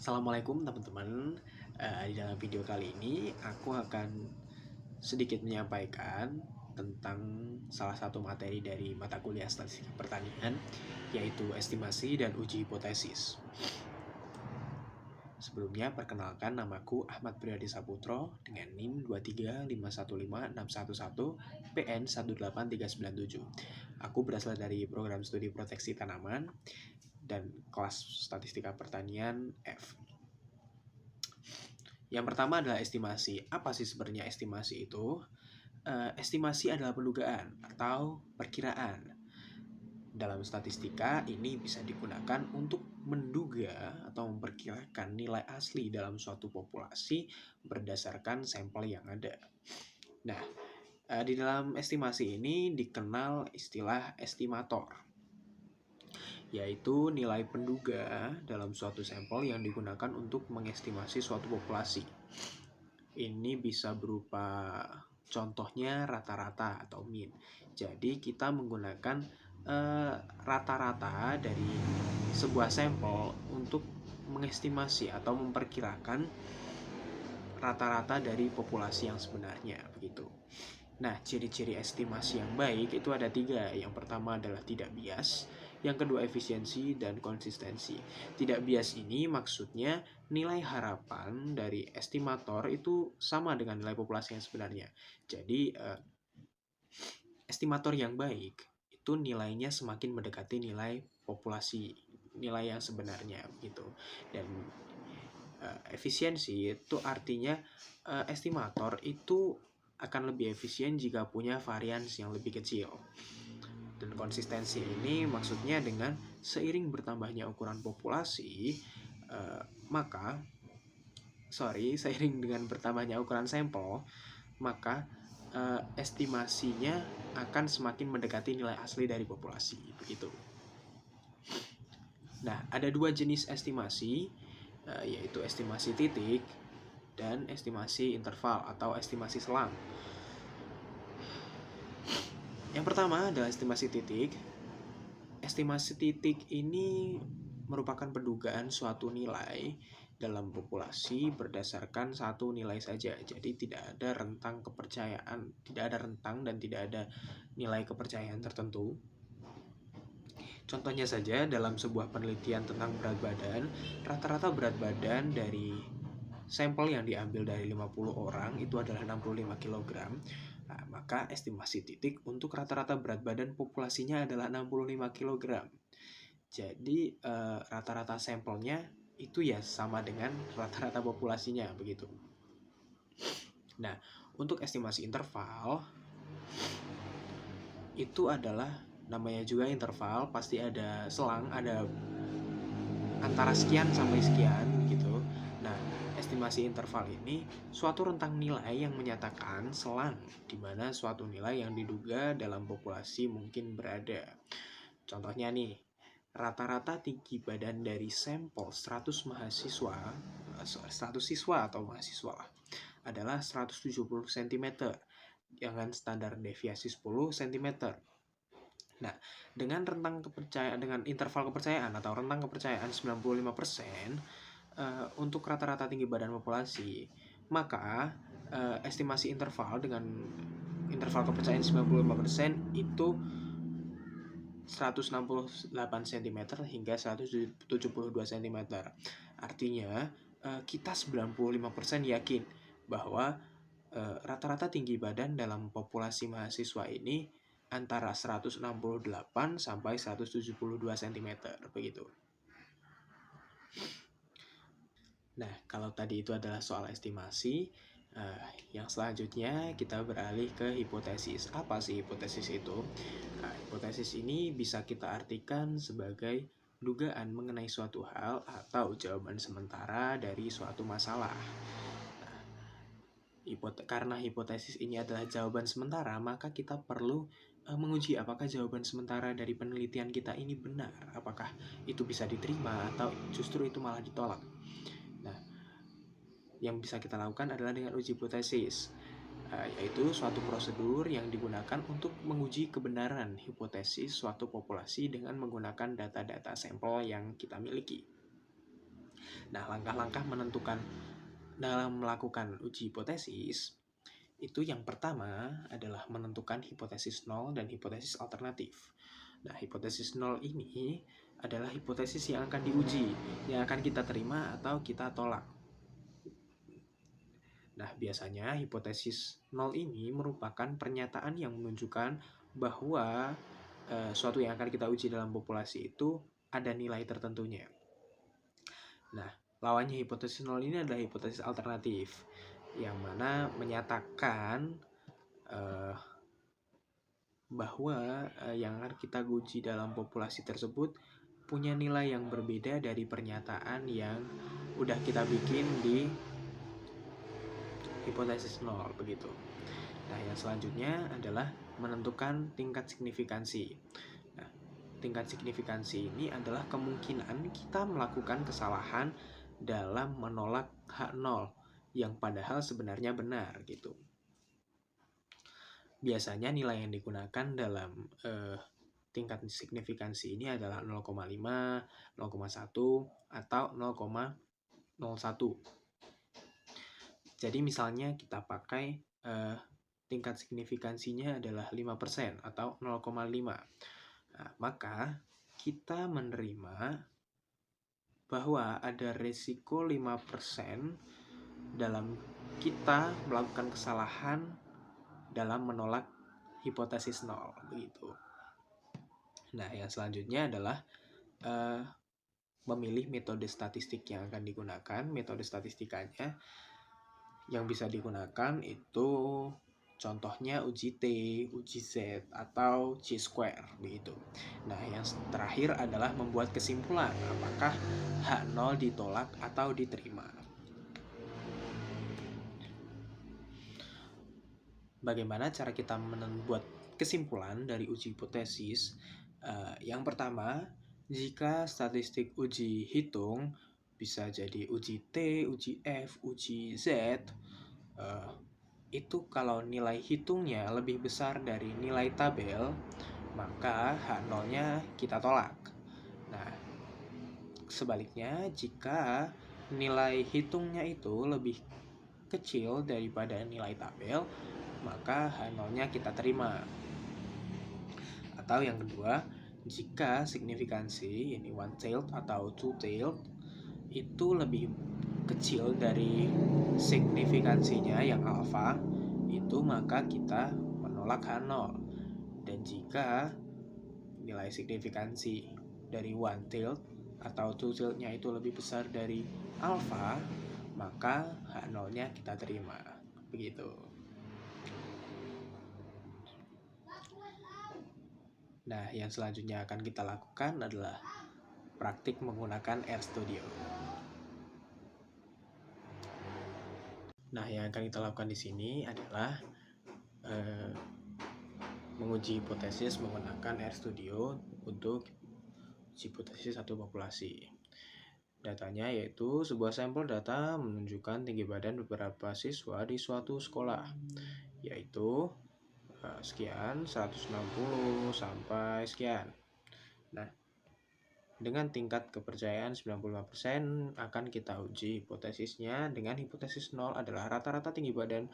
Assalamualaikum teman-teman. Di dalam video kali ini aku akan sedikit menyampaikan tentang salah satu materi dari mata kuliah statistika pertanian, yaitu estimasi dan uji hipotesis. Sebelumnya perkenalkan, namaku Ahmad Priyadi Saputro dengan NIM 235156111 PN 18397. Aku berasal dari program studi proteksi tanaman dan kelas statistika pertanian F. Yang pertama adalah estimasi. Apa sih sebenarnya estimasi itu? Estimasi adalah pendugaan atau perkiraan. Dalam statistika ini bisa digunakan untuk menduga atau memperkirakan nilai asli dalam suatu populasi berdasarkan sampel yang ada. Nah, di dalam estimasi ini dikenal istilah estimator, yaitu nilai penduga dalam suatu sampel yang digunakan untuk mengestimasi suatu populasi. Ini bisa berupa contohnya rata-rata atau mean. Jadi kita menggunakan rata-rata dari sebuah sampel untuk mengestimasi atau memperkirakan rata-rata dari populasi yang sebenarnya, begitu. Nah, ciri-ciri estimasi yang baik itu ada 3. Yang pertama adalah tidak bias, yang kedua efisiensi, dan konsistensi. Tidak bias ini maksudnya nilai harapan dari estimator itu sama dengan nilai populasi yang sebenarnya. Jadi, estimator yang baik itu nilainya semakin mendekati nilai populasi, nilai yang sebenarnya, gitu. Dan efisiensi itu artinya estimator itu akan lebih efisien jika punya varians yang lebih kecil. Dan konsistensi ini maksudnya dengan seiring bertambahnya ukuran populasi, seiring dengan bertambahnya ukuran sampel, maka estimasinya akan semakin mendekati nilai asli dari populasi, begitu. Nah, ada 2 jenis estimasi, yaitu estimasi titik dan estimasi interval atau estimasi selang. Yang pertama adalah estimasi titik. Estimasi titik ini merupakan pendugaan suatu nilai dalam populasi berdasarkan satu nilai saja. Jadi tidak ada rentang kepercayaan, tidak ada rentang dan tidak ada nilai kepercayaan tertentu. Contohnya saja, dalam sebuah penelitian tentang berat badan, rata-rata berat badan dari sampel yang diambil dari 50 orang itu adalah 65 kg. Nah, maka estimasi titik untuk rata-rata berat badan populasinya adalah 65 kg. Jadi rata-rata sampelnya itu ya sama dengan rata-rata populasinya, begitu. Nah, untuk estimasi interval itu adalah, namanya juga interval, pasti ada selang, ada antara sekian sampai sekian gitu. Nah, estimasi interval ini suatu rentang nilai yang menyatakan selang di mana suatu nilai yang diduga dalam populasi mungkin berada. Contohnya nih, rata-rata tinggi badan dari sampel 100 siswa atau mahasiswa adalah 170 cm dengan standar deviasi 10 cm. Nah, dengan interval kepercayaan atau rentang kepercayaan 95% untuk rata-rata tinggi badan populasi, maka estimasi interval dengan interval kepercayaan 95% itu 168 cm hingga 172 cm. Artinya kita 95% yakin bahwa rata-rata tinggi badan dalam populasi mahasiswa ini antara 168 sampai 172 cm, begitu. Nah, kalau tadi itu adalah soal estimasi, yang selanjutnya kita beralih ke hipotesis. Apa sih hipotesis itu? Nah, hipotesis ini bisa kita artikan sebagai dugaan mengenai suatu hal atau jawaban sementara dari suatu masalah. Karena hipotesis ini adalah jawaban sementara, maka kita perlu menguji apakah jawaban sementara dari penelitian kita ini benar, apakah itu bisa diterima atau justru itu malah ditolak. Nah, yang bisa kita lakukan adalah dengan uji hipotesis, yaitu suatu prosedur yang digunakan untuk menguji kebenaran hipotesis suatu populasi dengan menggunakan data-data sampel yang kita miliki. Nah, langkah-langkah menentukan dalam melakukan uji hipotesis itu yang pertama adalah menentukan hipotesis nol dan hipotesis alternatif. Nah, hipotesis nol ini adalah hipotesis yang akan diuji, yang akan kita terima atau kita tolak. Nah, biasanya hipotesis nol ini merupakan pernyataan yang menunjukkan bahwa suatu yang akan kita uji dalam populasi itu ada nilai tertentunya. Nah, lawannya hipotesis nol ini adalah hipotesis alternatif, yang mana menyatakan bahwa yang akan kita uji dalam populasi tersebut punya nilai yang berbeda dari pernyataan yang udah kita bikin di hipotesis nol, begitu. Nah, yang selanjutnya adalah menentukan tingkat signifikansi. Nah, tingkat signifikansi ini adalah kemungkinan kita melakukan kesalahan dalam menolak H0 yang padahal sebenarnya benar, gitu. Biasanya nilai yang digunakan dalam tingkat signifikansi ini adalah 0,5, 0,1, atau 0,01. Jadi misalnya kita pakai tingkat signifikansinya adalah 5% atau 0,5. Nah, maka kita menerima bahwa ada risiko 5% dalam kita melakukan kesalahan dalam menolak hipotesis nol, begitu. Nah, yang selanjutnya adalah memilih metode statistik yang akan digunakan. Metode statistikanya yang bisa digunakan itu contohnya uji T, uji Z, atau Chi-square, begitu. Nah, yang terakhir adalah membuat kesimpulan apakah H0 ditolak atau diterima. Bagaimana cara kita membuat kesimpulan dari uji hipotesis? Yang pertama, jika statistik uji hitung bisa jadi uji T, uji F, uji Z, itu kalau nilai hitungnya lebih besar dari nilai tabel, maka H0-nya kita tolak. Nah, sebaliknya jika nilai hitungnya itu lebih kecil daripada nilai tabel, maka H0-nya kita terima. Atau yang kedua, jika signifikansi ini one-tailed atau two-tailed itu lebih kecil dari signifikansinya yang alfa, itu maka kita menolak H0. Dan jika nilai signifikansi dari one-tailed atau two-tailed-nya itu lebih besar dari alfa, maka H0-nya kita terima. Begitu. Nah, yang selanjutnya akan kita lakukan adalah praktik menggunakan RStudio. Nah, yang akan kita lakukan di sini adalah menguji hipotesis menggunakan RStudio untuk hipotesis satu populasi. Datanya yaitu sebuah sampel data menunjukkan tinggi badan beberapa siswa di suatu sekolah, yaitu sekian, 160 sampai sekian. Nah, dengan tingkat kepercayaan 95% akan kita uji hipotesisnya dengan hipotesis 0 adalah rata-rata tinggi badan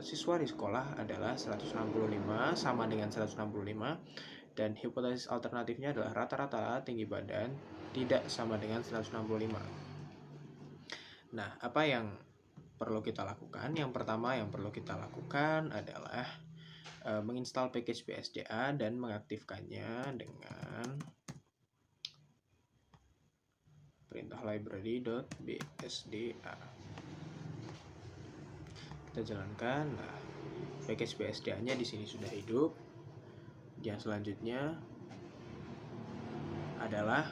siswa di sekolah adalah 165 sama dengan 165, dan hipotesis alternatifnya adalah rata-rata tinggi badan tidak sama dengan 165. Nah, apa yang perlu kita lakukan? Yang pertama yang perlu kita lakukan adalah menginstal package BSDA dan mengaktifkannya dengan perintah library.bsda. Kita jalankan. Nah, package BSDA-nya di sini sudah hidup. Yang selanjutnya adalah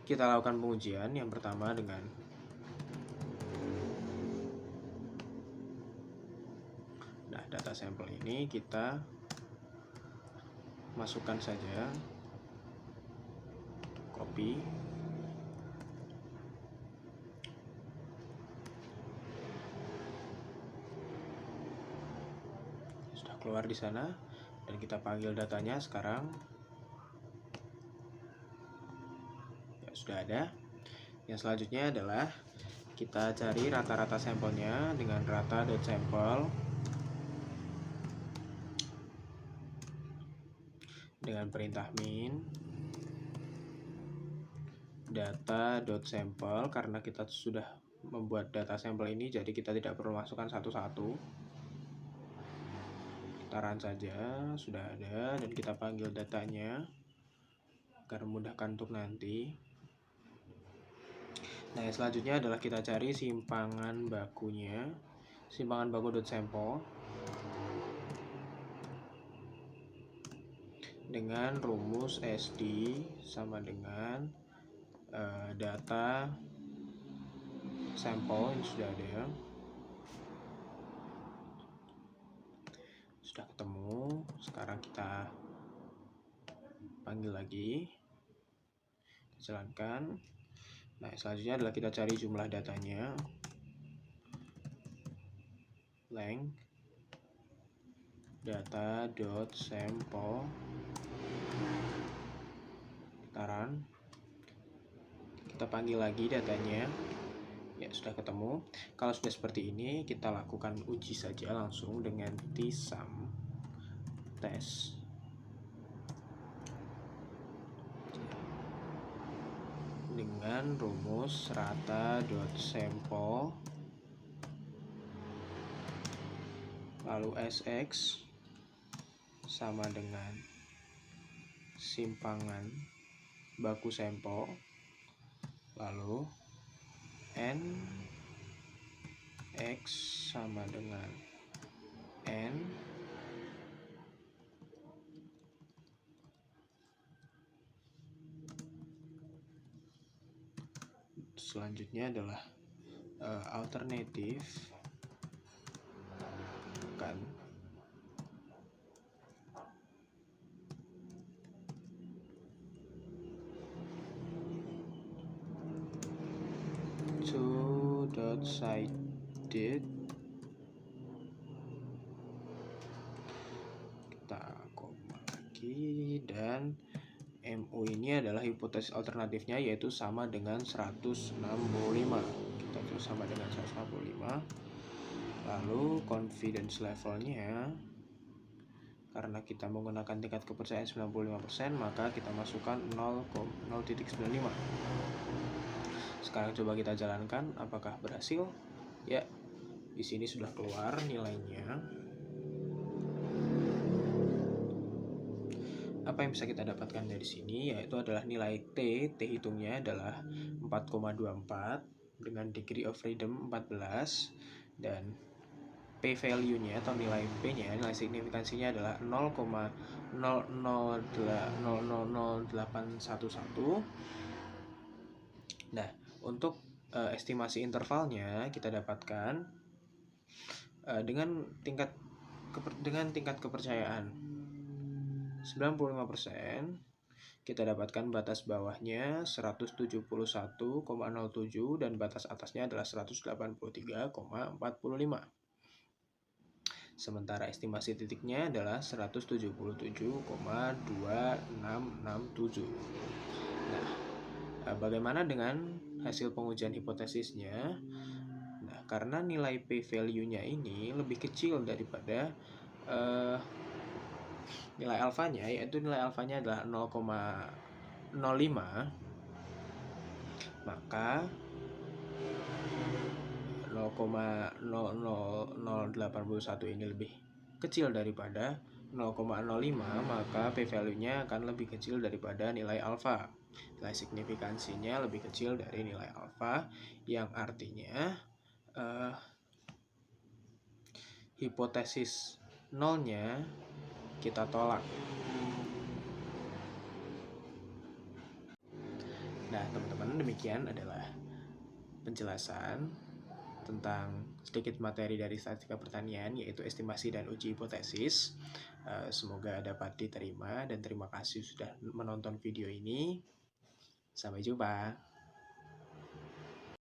kita lakukan pengujian. Yang pertama dengan data sampel ini kita masukkan saja, copy, sudah keluar di sana, dan kita panggil datanya sekarang. sudah ada. Yang selanjutnya adalah kita cari rata-rata sampelnya dengan rata.sampel dengan perintah min data.sampel. Karena kita sudah membuat data sampel ini, jadi kita tidak perlu masukkan satu-satu. Kita run saja, sudah ada, dan kita panggil datanya agar memudahkan untuk nanti. Nah, yang selanjutnya adalah kita cari simpangan bakunya, simpangan baku.sampel dengan rumus SD sama dengan data sampel yang sudah ada. Sudah ketemu, sekarang kita panggil lagi, jalankan. Nah, selanjutnya adalah kita cari jumlah datanya, length data.sampel, kita run, kita panggil lagi datanya. Ya, sudah ketemu. Kalau sudah seperti ini, kita lakukan uji saja langsung dengan tsum test. Dengan rumus rata.sampel lalu sx sama dengan simpangan baku sampel lalu n x sama dengan n selanjutnya adalah alternatif kan to.cited, kita koma lagi, dan MU ini adalah hipotesis alternatifnya, yaitu sama dengan 165. Kita tulis sama dengan 165. Lalu confidence levelnya, karena kita menggunakan tingkat kepercayaan 95%, maka kita masukkan 0,0.95. Sekarang coba kita jalankan, apakah berhasil? Ya, di sini sudah keluar nilainya. Apa yang bisa kita dapatkan dari sini, yaitu adalah nilai T hitungnya adalah 4,24 dengan degree of freedom 14, dan P value-nya atau nilai P-nya, nilai signifikansinya adalah 0,000811. Nah, untuk estimasi intervalnya kita dapatkan dengan tingkat kepercayaan 95%, kita dapatkan batas bawahnya 171,07 dan batas atasnya adalah 183,45. Sementara estimasi titiknya adalah 177,2667. Nah, bagaimana dengan hasil pengujian hipotesisnya? Nah, karena nilai P value-nya ini lebih kecil daripada nilai alfanya, yaitu nilai alfanya adalah 0,05, maka 0,00081 ini lebih kecil daripada 0,05, maka P value-nya akan lebih kecil daripada nilai alfa. Nilai signifikansinya lebih kecil dari nilai alfa, yang artinya hipotesis nolnya kita tolak. Nah, teman-teman, demikian adalah penjelasan tentang sedikit materi dari statistika pertanian, yaitu estimasi dan uji hipotesis. Semoga dapat diterima, dan terima kasih sudah menonton video ini. Sampai jumpa.